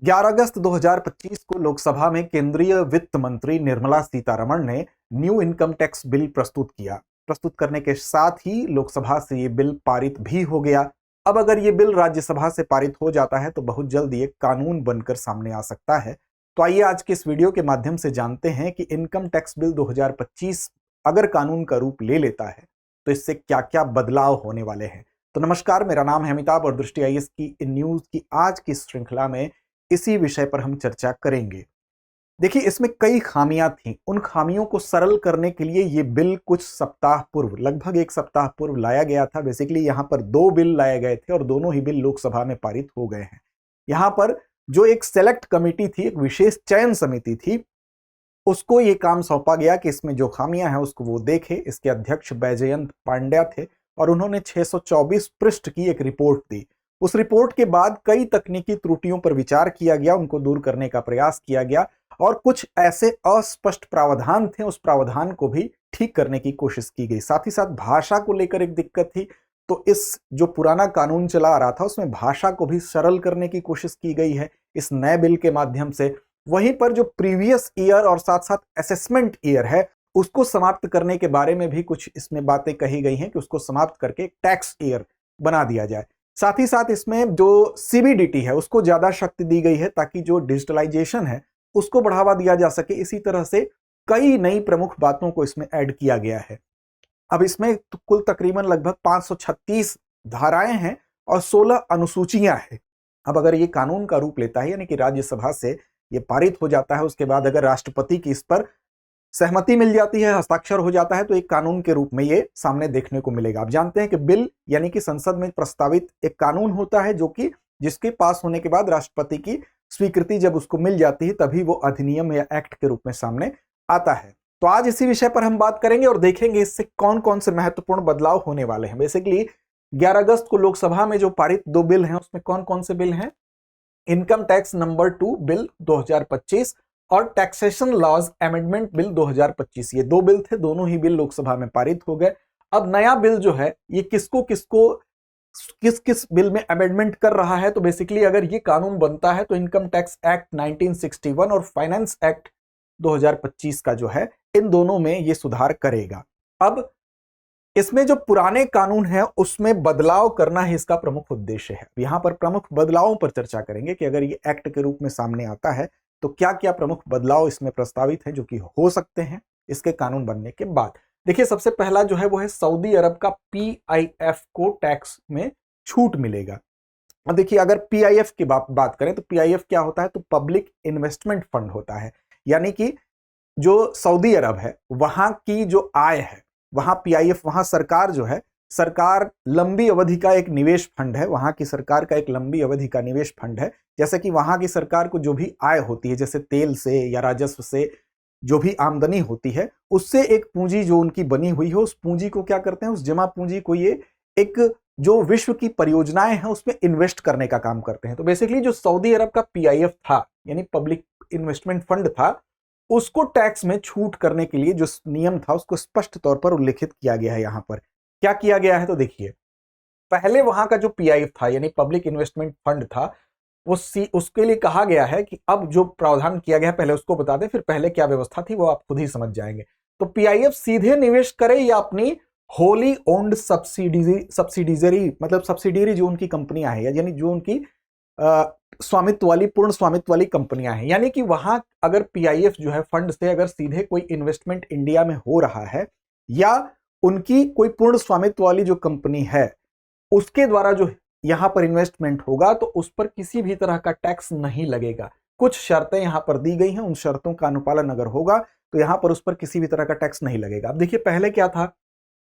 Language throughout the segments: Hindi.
11 अगस्त 2025 को लोकसभा में केंद्रीय वित्त मंत्री निर्मला सीतारमण ने न्यू इनकम टैक्स बिल प्रस्तुत किया। प्रस्तुत करने के साथ ही लोकसभा से ये बिल पारित भी हो गया। अब अगर ये बिल राज्यसभा से पारित हो जाता है तो बहुत जल्द ये कानून बनकर सामने आ सकता है। तो आइए आज के इस वीडियो के माध्यम से जानते हैं कि इनकम टैक्स बिल 2025 अगर कानून का रूप ले लेता है तो इससे क्या क्या बदलाव होने वाले हैं। तो नमस्कार, मेरा नाम है अमिताभ और दृष्टि आईएएस की इन न्यूज की आज की श्रृंखला में इसी विषय पर हम चर्चा करेंगे। देखिए, इसमें कई खामियां थीं। उन खामियों को सरल करने के लिए ये बिल कुछ सप्ताह पूर्व, लगभग एक सप्ताह पूर्व लाया गया था। बेसिकली यहां पर दो बिल लाए गए थे और दोनों ही बिल लोकसभा में पारित हो गए हैं। यहां पर जो एक सेलेक्ट कमेटी थी, एक विशेष चयन समिति थी, उसको ये काम सौंपा गया कि इसमें जो खामियां हैं उसको वो देखे। इसके अध्यक्ष बैजयंत पांड्या थे और उन्होंने 624 पृष्ठ की एक रिपोर्ट दी। उस रिपोर्ट के बाद कई तकनीकी त्रुटियों पर विचार किया गया, उनको दूर करने का प्रयास किया गया और कुछ ऐसे अस्पष्ट प्रावधान थे, उस प्रावधान को भी ठीक करने की कोशिश की गई। साथ ही साथ भाषा को लेकर एक दिक्कत थी, तो इस जो पुराना कानून चला आ रहा था उसमें भाषा को भी सरल करने की कोशिश की गई है इस नए बिल के माध्यम से। वहीं पर जो प्रीवियस ईयर और साथ साथ असेसमेंट ईयर है उसको समाप्त करने के बारे में भी कुछ इसमें बातें कही गई हैं कि उसको समाप्त करके टैक्स ईयर बना दिया जाए। साथ ही साथ इसमें जो सीबीडीटी है उसको ज्यादा शक्ति दी गई है ताकि जो डिजिटलाइजेशन है उसको बढ़ावा दिया जा सके। इसी तरह से कई नई प्रमुख बातों को इसमें ऐड किया गया है। अब इसमें कुल तकरीबन लगभग 536 धाराएं हैं और 16 अनुसूचियां हैं। अब अगर ये कानून का रूप लेता है, यानी कि राज्यसभा से ये पारित हो जाता है, उसके बाद अगर राष्ट्रपति की इस पर सहमति मिल जाती है, हस्ताक्षर हो जाता है, तो एक कानून के रूप में ये सामने देखने को मिलेगा। आप जानते हैं कि बिल यानी कि संसद में प्रस्तावित एक कानून होता है जो कि जिसके पास होने के बाद राष्ट्रपति की स्वीकृति जब उसको मिल जाती है तभी वो अधिनियम या एक्ट के रूप में सामने आता है। तो आज इसी विषय पर हम बात करेंगे और देखेंगे इससे कौन कौन से महत्वपूर्ण बदलाव होने वाले हैं। बेसिकली 11 अगस्त को लोकसभा में जो पारित दो बिल हैं उसमें कौन कौन से बिल हैं? इनकम टैक्स नंबर 2 बिल 2025 और टैक्सेशन लॉज अमेंडमेंट बिल 2025। ये दो बिल थे, दोनों ही बिल लोकसभा में पारित हो गए। अब नया बिल जो है ये किसको किसको किस किस बिल में अमेंडमेंट कर रहा है? तो बेसिकली अगर ये कानून बनता है तो इनकम टैक्स एक्ट 1961 और फाइनेंस एक्ट 2025 का जो है इन दोनों में ये सुधार करेगा। अब इसमें जो पुराने कानून है उसमें बदलाव करना ही इसका प्रमुख उद्देश्य है। यहां पर प्रमुख बदलावों पर चर्चा करेंगे कि अगर ये एक्ट के रूप में सामने आता है तो क्या क्या प्रमुख बदलाव इसमें प्रस्तावित हैं जो कि हो सकते हैं इसके कानून बनने के बाद। देखिए, सबसे पहला जो है वो है सऊदी अरब का पीआईएफ को टैक्स में छूट मिलेगा। अब देखिए, अगर पीआईएफ की बात करें तो पीआईएफ क्या होता है? तो पब्लिक इन्वेस्टमेंट फंड होता है। यानी कि जो सऊदी अरब है वहां की जो आय है वहां पीआईएफ, वहां सरकार जो है, सरकार लंबी अवधि का एक निवेश फंड है, वहां की सरकार का एक लंबी अवधि का निवेश फंड है। जैसे कि वहां की सरकार को जो भी आय होती है, जैसे तेल से या राजस्व से जो भी आमदनी होती है, उससे एक पूंजी जो उनकी बनी हुई है उस पूंजी को क्या करते हैं? उस जमा पूंजी को ये एक जो विश्व की परियोजनाएं हैं उसमें इन्वेस्ट करने का काम करते हैं। तो बेसिकली जो सऊदी अरब का पीआईएफ था यानी पब्लिक इन्वेस्टमेंट फंड था, उसको टैक्स में छूट करने के लिए जो नियम था उसको स्पष्ट तौर पर उल्लेखित किया गया है। यहां पर क्या किया गया है? तो देखिए, पहले वहां का जो पीआईएफ था यानी पब्लिक इन्वेस्टमेंट फंड था उसके लिए कहा गया है कि अब जो प्रावधान किया गया है पहले उसको बता दें, फिर पहले क्या व्यवस्था थी वो आप खुद ही समझ जाएंगे। तो पीआईएफ सीधे निवेश करे या अपनी होली ओन्ड सब्सिडीजरी, मतलब सब्सिडियरी जो उनकी कंपनियां हैं यानी जो उनकी स्वामित्व वाली, पूर्ण स्वामित्व वाली कंपनियां हैं। यानी कि वहां अगर पीआईएफ जो है फंड से अगर सीधे कोई इन्वेस्टमेंट इंडिया में हो रहा है या उनकी कोई पूर्ण स्वामित्व वाली जो कंपनी है उसके द्वारा जो यहां पर इन्वेस्टमेंट होगा तो उस पर किसी भी तरह का टैक्स नहीं लगेगा। कुछ शर्तें यहां पर दी गई हैं, उन शर्तों का अनुपालन अगर होगा तो यहां पर उस पर किसी भी तरह का टैक्स नहीं लगेगा। अब देखिए, पहले क्या था,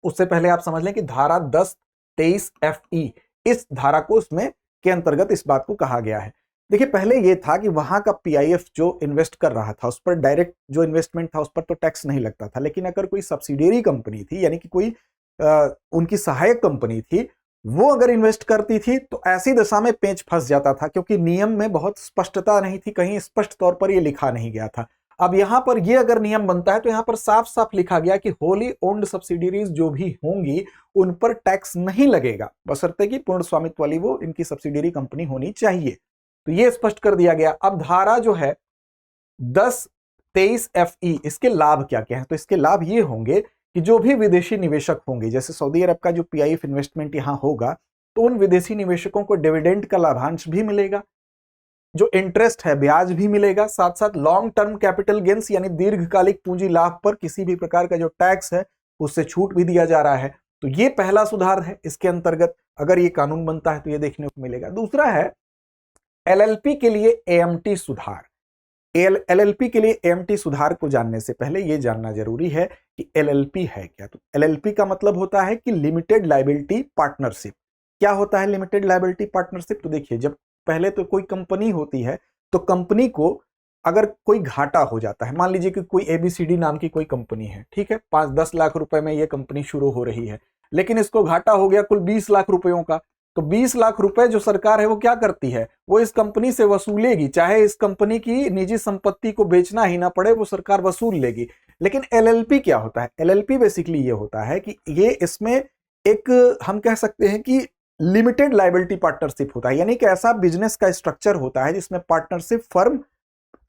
उससे पहले आप समझ लें कि धारा 1023 FE इस धारा को उसमें के अंतर्गत इस बात को कहा गया है। देखिए, पहले यह था कि वहां का पीआईएफ जो इन्वेस्ट कर रहा था उस पर डायरेक्ट जो इन्वेस्टमेंट था उस पर तो टैक्स नहीं लगता था, लेकिन अगर कोई सब्सिडियरी कंपनी थी यानी कि कोई उनकी सहायक कंपनी थी वो अगर इन्वेस्ट करती थी तो ऐसी दशा में पेंच फंस जाता था क्योंकि नियम में बहुत स्पष्टता नहीं थी, कहीं स्पष्ट तौर पर यह लिखा नहीं गया था। अब यहां पर यह अगर नियम बनता है तो यहां पर साफ साफ लिखा गया कि होली ओन्ड सब्सिडियरीज जो भी होंगी उन पर टैक्स नहीं लगेगा, बशर्ते कि पूर्ण स्वामित्व वाली वो इनकी सब्सिडियरी कंपनी होनी चाहिए। तो ये स्पष्ट कर दिया गया। अब धारा जो है 10(23)FE, इसके लाभ क्या क्या है? तो इसके लाभ ये होंगे कि जो भी विदेशी निवेशक होंगे, जैसे सऊदी अरब का जो PIF इन्वेस्टमेंट यहां होगा, तो उन विदेशी निवेशकों को डिविडेंड का लाभांश भी मिलेगा, जो इंटरेस्ट है ब्याज भी मिलेगा, साथ साथ लॉन्ग टर्म कैपिटल गेन्स यानी दीर्घकालिक पूंजी लाभ पर किसी भी प्रकार का जो टैक्स है उससे छूट भी दिया जा रहा है। तो ये पहला सुधार है। इसके अंतर्गत अगर ये कानून बनता है तो ये देखने को मिलेगा। दूसरा है LLP के लिए AMT सुधार। LLP के लिए AMT सुधार को जानने से पहले ये जानना जरूरी है कि LLP है क्या। तो LLP का मतलब होता है कि लिमिटेड लायबिलिटी पार्टनरशिप। क्या होता है लिमिटेड लायबिलिटी पार्टनरशिप? तो देखिए, जब पहले तो कोई कंपनी होती है तो कंपनी को अगर कोई घाटा हो जाता है, मान लीजिए कि कोई ABCD नाम की कोई कंपनी है, ठीक है, 5-10 लाख रुपए में ये कंपनी शुरू हो रही है, लेकिन इसको घाटा हो गया कुल 20 लाख रुपयों का। तो 20 लाख रुपए जो सरकार है वो क्या करती है, वो इस कंपनी से वसूलेगी, चाहे इस कंपनी की निजी संपत्ति को बेचना ही ना पड़े, वो सरकार वसूल लेगी। लेकिन LLP क्या होता है? LLP बेसिकली ये होता है कि ये इसमें एक हम कह सकते हैं कि लिमिटेड लायबिलिटी पार्टनरशिप होता है, यानी कि ऐसा बिजनेस का स्ट्रक्चर होता है जिसमें पार्टनरशिप फर्म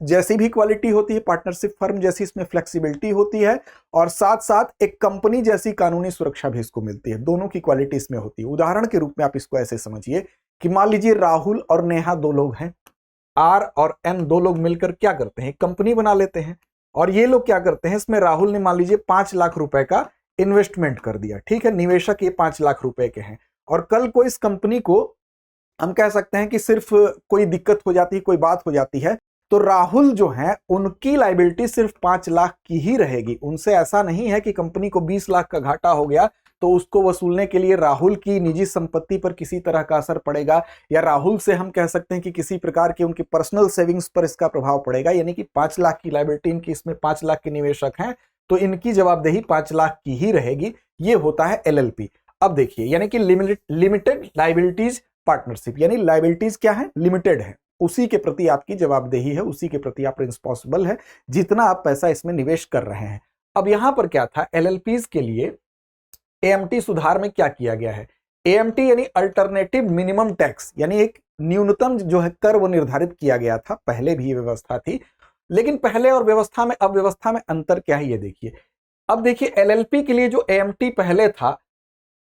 जैसी भी क्वालिटी होती है, पार्टनरशिप फर्म जैसी इसमें फ्लेक्सिबिलिटी होती है, और साथ साथ एक कंपनी जैसी कानूनी सुरक्षा भी इसको मिलती है। दोनों की क्वालिटी इसमें होती है। उदाहरण के रूप में आप इसको ऐसे समझिए कि मान लीजिए राहुल और नेहा दो लोग हैं, R और N दो लोग मिलकर क्या करते हैं, कंपनी बना लेते हैं। और ये लोग क्या करते हैं, इसमें राहुल ने मान लीजिए 5 लाख रुपए का इन्वेस्टमेंट कर दिया, ठीक है, निवेशक ये 5 लाख रुपए के हैं, और कल को इस कंपनी को हम कह सकते हैं कि सिर्फ कोई दिक्कत हो जाती है, कोई बात हो जाती है, तो राहुल जो है उनकी लायबिलिटी सिर्फ 5 लाख की ही रहेगी। उनसे ऐसा नहीं है कि कंपनी को 20 लाख का घाटा हो गया तो उसको वसूलने के लिए राहुल की निजी संपत्ति पर किसी तरह का असर पड़ेगा, या राहुल से हम कह सकते हैं कि किसी प्रकार की उनकी पर्सनल सेविंग्स पर इसका प्रभाव पड़ेगा। यानी कि 5 लाख की लायबिलिटी इनकी, इसमें 5 लाख के निवेशक हैं, तो इनकी जवाबदेही 5 लाख की ही रहेगी। ये होता है LLP। अब देखिए, यानी कि लिमिटेड लायबिलिटीज पार्टनरशिप, यानी लायबिलिटीज क्या है, लिमिटेड है, उसी के प्रति आपकी जवाबदेही है, उसी के प्रति आप रिस्पॉन्सिबल है जितना आप पैसा इसमें निवेश कर रहे हैं। अब यहां पर क्या था, LLPs के लिए AMT सुधार में क्या किया गया है? AMT यानी अल्टरनेटिव मिनिमम टैक्स, यानी एक न्यूनतम जो है कर वो निर्धारित किया गया था। पहले भी ये व्यवस्था थी, लेकिन पहले और व्यवस्था में अब व्यवस्था में अंतर क्या है ये देखिए। अब देखिए, LLP के लिए जो AMT पहले था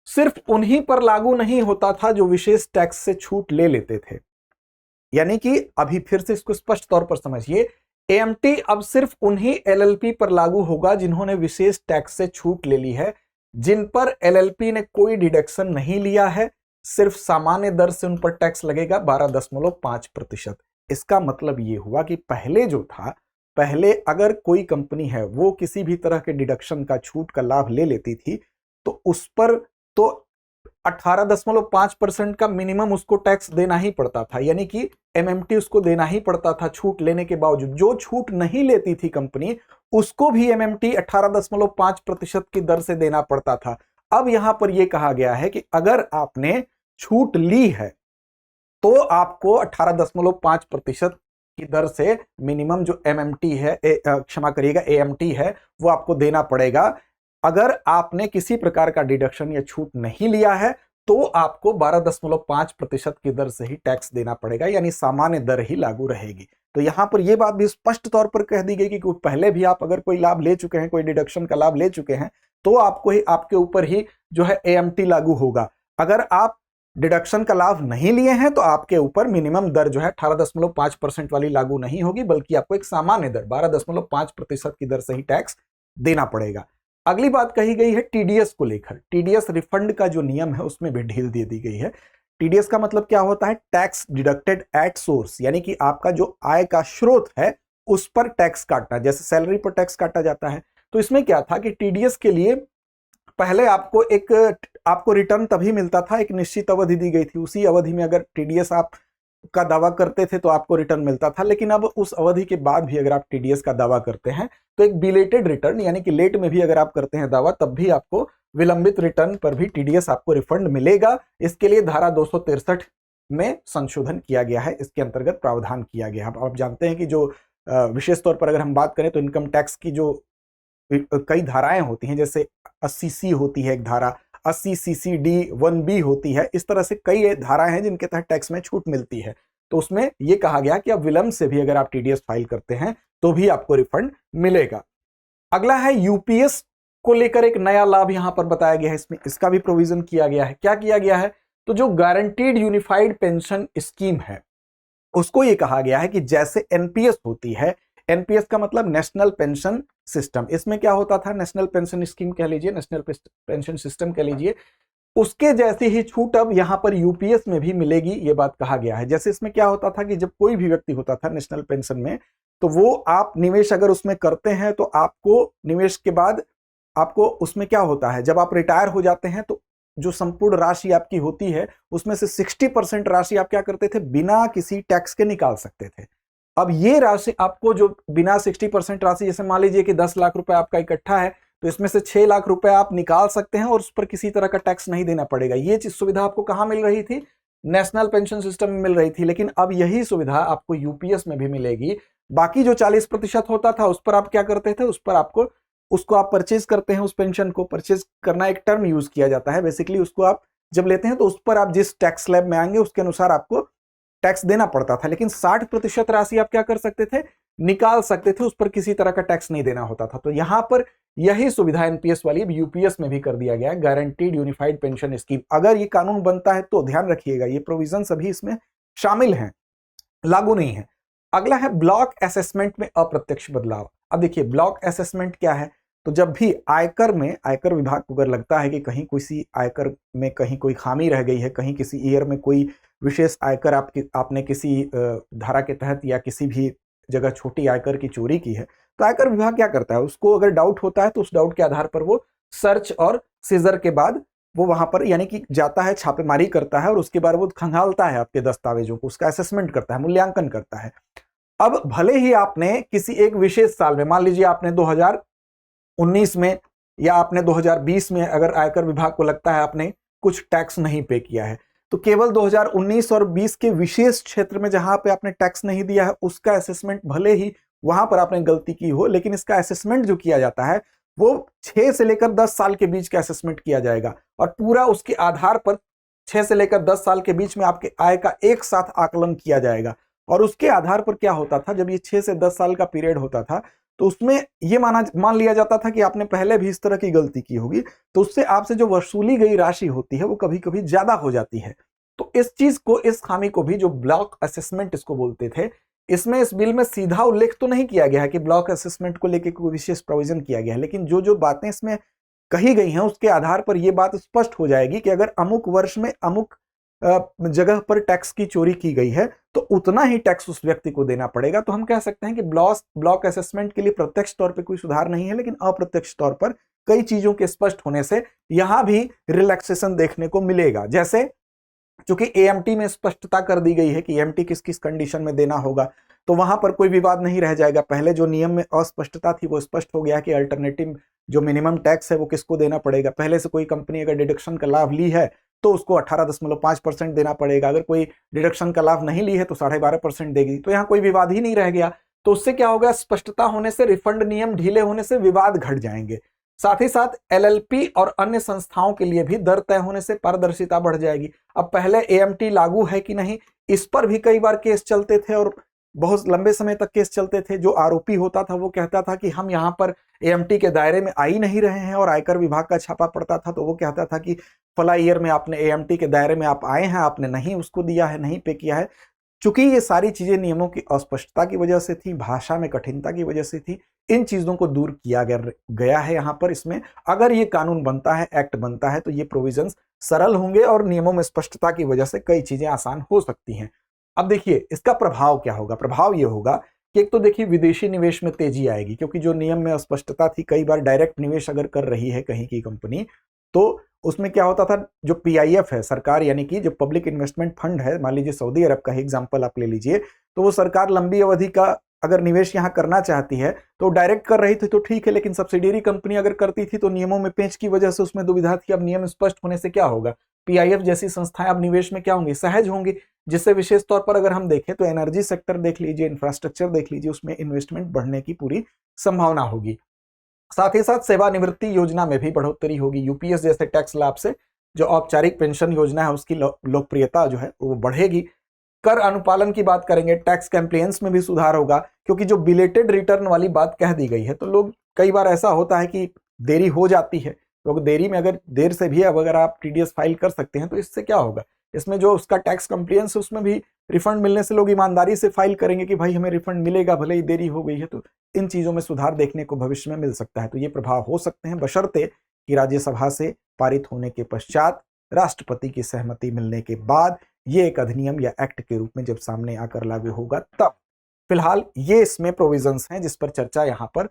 सिर्फ उन्हीं पर लागू नहीं होता था जो विशेष टैक्स से छूट ले लेते थे। यानी कि अभी फिर से इसको स्पष्ट तौर पर समझिए, AMT अब सिर्फ उन्हीं LLP पर लागू होगा जिन्होंने विशेष टैक्स से छूट ले ली है, जिन पर LLP ने कोई डिडक्शन नहीं लिया है, सिर्फ सामान्य दर से उन पर टैक्स लगेगा 12.5%। इसका मतलब ये हुआ कि पहले जो था, पहले अगर कोई कंपनी है वो किसी भी तरह के डिडक्शन का, छूट का लाभ ले लेती थी, तो उस पर तो 18.5% का मिनिमम उसको टैक्स देना ही पड़ता था, यानी कि MMT उसको देना ही पड़ता था छूट लेने के बावजूद। जो छूट नहीं लेती थी कंपनी, उसको भी MMT 18.5% की दर से देना पड़ता था। अब यहां पर यह कहा गया है कि अगर आपने छूट ली है तो आपको 18.5% की दर से मिनिमम जो MMT है, क्षमा करिएगा, AMT है, वो आपको देना पड़ेगा। अगर आपने किसी प्रकार का डिडक्शन या छूट नहीं लिया है तो आपको 12.5% की दर से ही टैक्स देना पड़ेगा, यानी सामान्य दर ही लागू रहेगी। तो यहां पर यह बात भी स्पष्ट तौर पर कह दी गई कि पहले भी आप अगर कोई लाभ ले चुके हैं, कोई डिडक्शन का लाभ ले चुके हैं, तो आपको ही, आपके ऊपर ही जो है AMT लागू होगा। अगर आप डिडक्शन का लाभ नहीं लिए हैं तो आपके ऊपर मिनिमम दर जो है 18.5% वाली लागू नहीं होगी, बल्कि आपको एक सामान्य दर 12.5% की दर से ही टैक्स देना पड़ेगा। अगली बात कही गई है TDS को लेकर। TDS रिफंड का जो नियम है उसमें भी ढील दे दी गई है। TDS का मतलब क्या होता है, टैक्स डिडक्टेड एट सोर्स, यानी कि आपका जो आय का स्रोत है उस पर टैक्स काटना, जैसे सैलरी पर टैक्स काटा जाता है। तो इसमें क्या था कि TDS के लिए पहले आपको रिटर्न तभी मिलता था, एक निश्चित अवधि दी गई थी, उसी अवधि में अगर TDS आप का दावा करते थे तो आपको रिटर्न मिलता था। लेकिन अब उस अवधि के बाद भी अगर आप TDS का दावा करते हैं तो एक बिलेटेड रिटर्न, यानी कि लेट में भी अगर आप करते हैं दावा, तब भी आपको विलंबित रिटर्न पर भी TDS आपको रिफंड मिलेगा। इसके लिए धारा 263 में संशोधन किया गया है, इसके अंतर्गत प्रावधान किया गया है। आप जानते हैं कि जो विशेष तौर पर अगर हम बात करें तो इनकम टैक्स की जो कई धाराएं होती हैं, जैसे 80C होती है एक धारा, 80CCD 1B होती है, इस तरह से कई धाराएं हैं जिनके तहत टैक्स में छूट मिलती है। तो उसमें यह कहा गया कि अब विलंब से भी अगर आप टीडीएस फाइल करते हैं तो भी आपको रिफंड मिलेगा। अगला है यूपीएस को लेकर एक नया लाभ यहां पर बताया गया है, इसमें इसका भी प्रोविजन किया गया है। क्या किया गया है? तो जो गारंटीड यूनिफाइड पेंशन स्कीम है उसको ये कहा गया है कि जैसे एनपीएस होती है, एनपीएस का मतलब नेशनल पेंशन सिस्टम, इसमें क्या होता था, नेशनल पेंशन स्कीम कह लीजिए, नेशनल पेंशन सिस्टम कह लीजिए, उसके जैसी ही छूट अब यहां पर यूपीएस में भी मिलेगी, ये बात कहा गया है। जैसे इसमें क्या होता था कि जब कोई भी व्यक्ति होता था नेशनल पेंशन में, तो वो आप निवेश अगर उसमें करते हैं तो आपको निवेश के बाद आपको उसमें क्या होता है, जब आप रिटायर हो जाते हैं तो जो संपूर्ण राशि आपकी होती है उसमें से 60% राशि आप क्या करते थे, बिना किसी टैक्स के निकाल सकते थे। अब ये राशि आपको जो बिना 60% राशि, जैसे मान लीजिए कि 10 लाख रुपए आपका इकट्ठा है, तो इसमें से 6 लाख रुपए आप निकाल सकते हैं और उस पर किसी तरह का टैक्स नहीं देना पड़ेगा। ये चीज सुविधा आपको कहां मिल रही थी? नेशनल पेंशन सिस्टम में मिल रही थी, लेकिन अब यही सुविधा आपको यूपीएस में भी मिलेगी। बाकी जो 40% होता था उस पर आप क्या करते थे, उस पर आपको उसको आप परचेज करते हैं, उस पेंशन को परचेज करना एक टर्म यूज किया जाता है। बेसिकली उसको आप जब लेते हैं तो उस पर आप जिस टैक्स स्लैब में आएंगे उसके अनुसार आपको टैक्स देना पड़ता था, लेकिन 60% राशि आप क्या कर सकते थे, निकाल सकते थे, उस पर किसी तरह का टैक्स नहीं देना होता था। तो यहां पर यही सुविधा एनपीएस वाली यूपीएस में भी कर दिया गया है, गारंटीड यूनिफाइड पेंशन स्कीम। अगर ये कानून बनता है तो ध्यान रखिएगा ये प्रोविजन सभी इसमें शामिल हैं, लागू नहीं है। अगला है ब्लॉक असेसमेंट में अप्रत्यक्ष बदलाव। अब देखिए ब्लॉक असेसमेंट क्या है, तो जब भी आयकर में, आयकर विभाग को अगर लगता है कि कहीं किसी आयकर में कहीं कोई खामी रह गई है, कहीं किसी ईयर में कोई विशेष आयकर आपने किसी धारा के तहत या किसी भी जगह छोटी आयकर की चोरी की है, तो आयकर विभाग क्या करता है, उसको अगर डाउट होता है तो उस डाउट के आधार पर वो सर्च और सीजर के बाद वो वहां पर यानी कि जाता है, छापेमारी करता है और उसके बाद वो खंगालता है आपके दस्तावेजों को, उसका असेसमेंट करता है, मूल्यांकन करता है। अब भले ही आपने किसी एक विशेष साल में, मान लीजिए आपने 2019 में या आपने 2020 में, अगर आयकर विभाग को लगता है आपने कुछ टैक्स नहीं पे किया है, तो केवल 2019 और 20 के विशेष क्षेत्र में जहां पे आपने टैक्स नहीं दिया है उसका असेसमेंट, भले ही वहां पर आपने गलती की हो, लेकिन इसका असेसमेंट जो किया जाता है वो 6 से लेकर 10 साल के बीच का असेसमेंट किया जाएगा और पूरा उसके आधार पर 6 से लेकर 10 साल के बीच में आपके आय का एक साथ आकलन किया जाएगा। और उसके आधार पर क्या होता था, जब ये 6 से 10 साल का पीरियड होता था तो उसमें ये मान लिया जाता था कि आपने पहले भी इस तरह की गलती की होगी, तो उससे आपसे जो वसूली गई राशि होती है वो कभी कभी ज्यादा हो जाती है। तो इस चीज को, इस खामी को भी, जो ब्लॉक असेसमेंट इसको बोलते थे, इसमें इस बिल में सीधा उल्लेख तो नहीं किया गया है कि ब्लॉक असेसमेंट को लेकर कोई विशेष प्रोविजन किया गया है, लेकिन जो जो बातें इसमें कही गई हैं उसके आधार पर यह बात स्पष्ट हो जाएगी कि अगर अमुक वर्ष में अमुक जगह पर टैक्स की चोरी की गई है तो उतना ही टैक्स उस व्यक्ति को देना पड़ेगा। तो हम कह सकते हैं कि ब्लॉक असेसमेंट के लिए प्रत्यक्ष तौर पर कोई सुधार नहीं है, लेकिन अप्रत्यक्ष तौर पर कई चीजों के स्पष्ट होने से यहां भी रिलैक्सेशन देखने को मिलेगा। जैसे चूंकि एएमटी में स्पष्टता कर दी गई है कि एएमटी किस किस कंडीशन में देना होगा, तो वहां पर कोई विवाद नहीं रह जाएगा। पहले जो नियम में अस्पष्टता थी वो स्पष्ट हो गया कि अल्टरनेटिव जो मिनिमम टैक्स है वो किसको देना पड़ेगा। पहले से कोई कंपनी अगर डिडक्शन का लाभ ली है तो उसको 18.5% देना पड़ेगा, अगर कोई डिडक्शन का लाभ नहीं ली है तो 12.5% देगी। तो यहाँ कोई विवाद ही नहीं रह गया। तो उससे क्या होगा, स्पष्टता होने से, रिफंड नियम ढीले होने से विवाद घट जाएंगे। साथ ही साथ एलएलपी और अन्य संस्थाओं के लिए भी दर तय होने से पारदर्शिता बढ़ जाएगी। अब पहले एएमटी लागू है कि नहीं, इस पर भी कई बार केस चलते थे और बहुत लंबे समय तक केस चलते थे। जो आरोपी होता था वो कहता था कि हम यहाँ पर एएमटी के दायरे में आ ही नहीं रहे हैं, और आयकर विभाग का छापा पड़ता था तो वो कहता था कि फला ईयर में आपने एएमटी के दायरे में आप आए हैं, आपने नहीं उसको दिया है, नहीं पे किया है। चूंकि ये सारी चीजें नियमों की अस्पष्टता की वजह से थी, भाषा में कठिनता की वजह से थी, इन चीजों को दूर किया गया है यहाँ पर। इसमें अगर ये कानून बनता है, एक्ट बनता है, तो ये प्रोविजंस सरल होंगे और नियमों में स्पष्टता की वजह से कई चीजें आसान हो सकती हैं। अब देखिए इसका प्रभाव क्या होगा। प्रभाव ये होगा कि एक तो देखिए विदेशी निवेश में तेजी आएगी, क्योंकि जो नियम में अस्पष्टता थी, कई बार डायरेक्ट निवेश अगर कर रही है कहीं की कंपनी, तो उसमें क्या होता था, जो पीआईएफ है सरकार, यानी कि जो पब्लिक इन्वेस्टमेंट फंड है, मान लीजिए सऊदी अरब का ही एग्जांपल आप ले लीजिए, तो वो सरकार लंबी अवधि का अगर निवेश यहाँ करना चाहती है तो डायरेक्ट कर रही थी तो ठीक है, लेकिन सब्सिडियरी कंपनी अगर करती थी तो नियमों में पेंच की वजह से उसमें दुविधा थी। अब नियम स्पष्ट होने से क्या होगा, पीआईएफ जैसी संस्थाएं अब निवेश में क्या होंगी, सहज होंगी, जिससे विशेष तौर पर अगर हम देखें तो एनर्जी सेक्टर देख लीजिए, इंफ्रास्ट्रक्चर देख लीजिए, उसमें इन्वेस्टमेंट बढ़ने की पूरी संभावना होगी। साथ ही साथ सेवानिवृत्ति योजना में भी बढ़ोतरी होगी। यूपीएस जैसे टैक्स लाभ से जो औपचारिक पेंशन योजना है उसकी लोकप्रियता जो है वो बढ़ेगी। कर अनुपालन की बात करेंगे, टैक्स कंप्लायंस में भी सुधार होगा, क्योंकि जो बिलेटेड रिटर्न वाली बात कह दी गई है तो लोग कई बार ऐसा होता है कि देरी हो जाती है, तो देरी में अगर देर से भी अब अगर आप टीडीएस फाइल कर सकते हैं तो इससे क्या होगा, इसमें जो उसका टैक्स कंप्लायंस है उसमें भी रिफंड मिलने से लोग ईमानदारी से फाइल करेंगे कि भाई हमें रिफंड मिलेगा भले ही देरी हो गई है। तो इन चीजों में सुधार देखने को भविष्य में मिल सकता है। तो ये प्रभाव हो सकते हैं बशर्ते कि राज्यसभा से पारित होने के पश्चात राष्ट्रपति की सहमति मिलने के बाद ये एक अधिनियम या एक्ट के रूप में जब सामने आकर लागू होगा तब। फिलहाल ये इसमें प्रोविजंस हैं जिस पर चर्चा यहां पर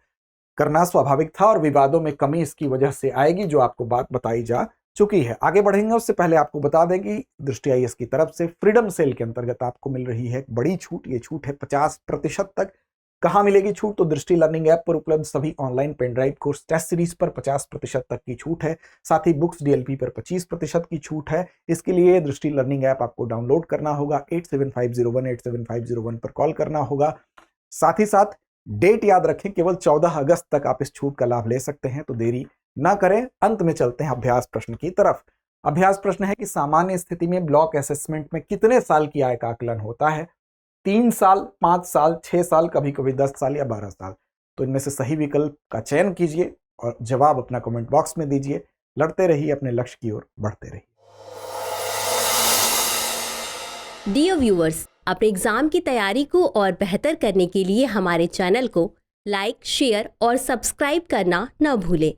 करना स्वाभाविक था और विवादों में कमी इसकी वजह से आएगी, जो आपको बात बताई जा चुकी है। आगे बढ़ेंगे उससे पहले आपको बता दें कि दृष्टि आईएएस की तरफ से फ्रीडम सेल के अंतर्गत आपको मिल रही है बड़ी छूट। ये छूट है 50% तक। कहां मिलेगी छूट? तो दृष्टि लर्निंग ऐप पर उपलब्ध सभी online pen drive course test series पर 50% तक की छूट है। साथ ही बुक्स डीएलपी पर 25% की छूट है। इसके लिए दृष्टि लर्निंग ऐप आपको डाउनलोड करना होगा, 8750187501 पर कॉल करना होगा। साथ ही साथ डेट याद रखें, केवल 14 अगस्त तक आप इस छूट का लाभ ले सकते हैं, तो देरी ना करें। अंत में चलते हैं अभ्यास प्रश्न की तरफ। अभ्यास प्रश्न है कि सामान्य स्थिति में ब्लॉक असेसमेंट में कितने साल की आय का आकलन होता है? 3 साल, 5 साल, 6 साल, कभी कभी 10 साल या 12 साल। तो इनमें से सही विकल्प का चयन कीजिए और जवाब अपना कमेंट बॉक्स में दीजिए। लड़ते रहिए, अपने लक्ष्य की ओर बढ़ते रहिए। डियर व्यूअर्स, अपने एग्जाम की तैयारी को और बेहतर करने के लिए हमारे चैनल को लाइक, शेयर और सब्सक्राइब करना न भूलें।